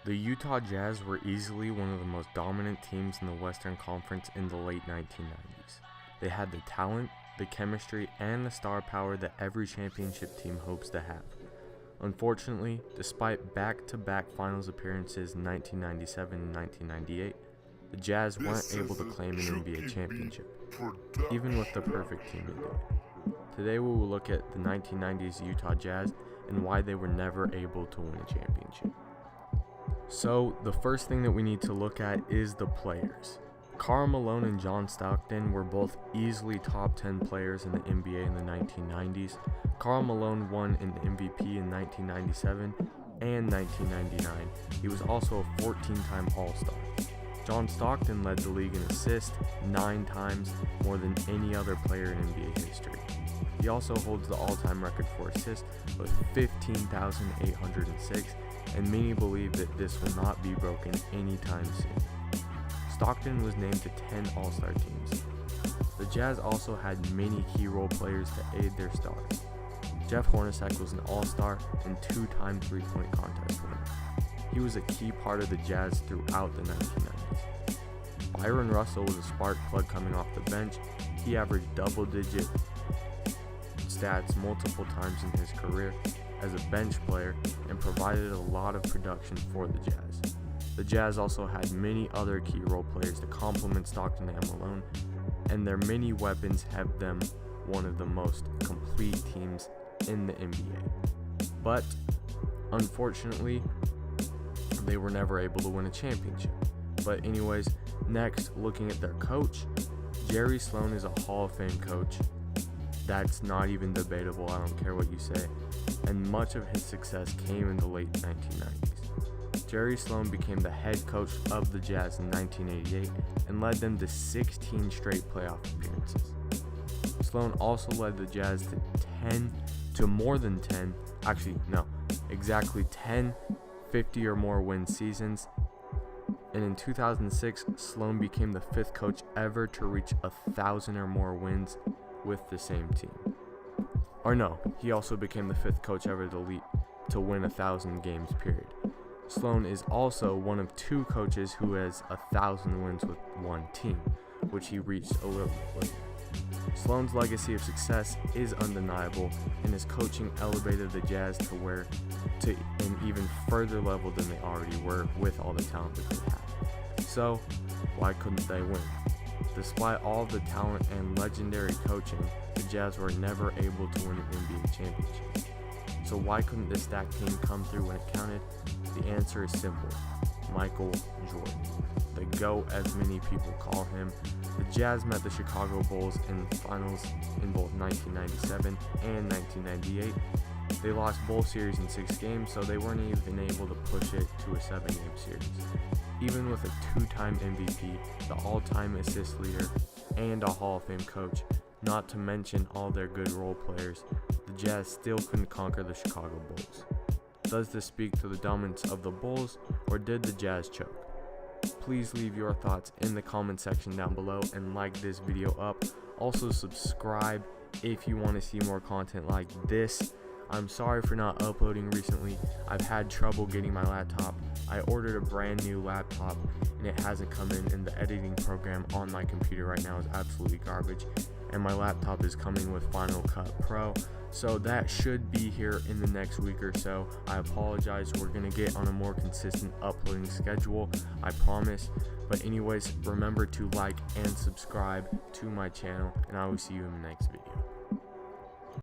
The Utah Jazz were easily one of the most dominant teams in the Western Conference in the late 1990s. They had the talent, the chemistry, and the star power that every championship team hopes to have. Unfortunately, despite back-to-back finals appearances in 1997 and 1998, the Jazz weren't able to claim an NBA championship, even with the perfect team to do it. Today we will look at the 1990s Utah Jazz and why they were never able to win a championship. So, the first thing that we need to look at is the players. Karl Malone and John Stockton were both easily top 10 players in the NBA in the 1990s. Karl Malone won an MVP in 1997 and 1999. He was also a 14-time All-Star. John Stockton led the league in assists 9 times, more than any other player in NBA history. He also holds the all-time record for assists with 15,806, and many believe that this will not be broken anytime soon. Stockton was named to 10 All-Star teams. The Jazz also had many key role players to aid their stars. Jeff Hornacek was an All-Star and 2-time three-point contest winner. He was a key part of the Jazz throughout the 1990s. Byron Russell was a spark plug coming off the bench. He averaged double-digit stats multiple times in his career as a bench player and provided a lot of production for the Jazz. The Jazz also had many other key role players to complement Stockton and Malone, and their many weapons have them one of the most complete teams in the NBA. But unfortunately, they were never able to win a championship. But anyways, next, looking at their coach, Jerry Sloan is a Hall of Fame coach. That's not even debatable, I don't care what you say. And much of his success came in the late 1990s. Jerry Sloan became the head coach of the Jazz in 1988 and led them to 16 straight playoff appearances. Sloan also led the Jazz to more than 10, exactly 10 50 or more win seasons. And in 2006, Sloan became the 5th coach ever to reach 1,000 or more wins with the same team. He also became the 5th coach ever to win 1,000 games, period. Sloan is also one of 2 coaches who has 1,000 wins with one team, which he reached a little bit later. Sloan's legacy of success is undeniable, and his coaching elevated the Jazz to an even further level than they already were with all the talent that they had. So, why couldn't they win? Despite all of the talent and legendary coaching, the Jazz were never able to win an NBA championship. So why couldn't this stacked team come through when it counted? The answer is simple: Michael Jordan, the GOAT as many people call him. The Jazz met the Chicago Bulls in the finals in both 1997 and 1998. They lost both series in 6 games, so they weren't even able to push it to a 7-game series. Even with a 2-time MVP, the all-time assist leader, and a Hall of Fame coach, not to mention all their good role players, the Jazz still couldn't conquer the Chicago Bulls. Does this speak to the dominance of the Bulls, or did the Jazz choke? Please leave your thoughts in the comment section down below and like this video up. Also subscribe if you want to see more content like this. I'm sorry for not uploading recently. I've had trouble getting my laptop. I ordered a brand new laptop and it hasn't come in, and the editing program on my computer right now is absolutely garbage. And my laptop is coming with Final Cut Pro, so that should be here in the next week or so. I apologize. We're going to get on a more consistent uploading schedule, I promise. But anyways, remember to like and subscribe to my channel, and I will see you in the next video.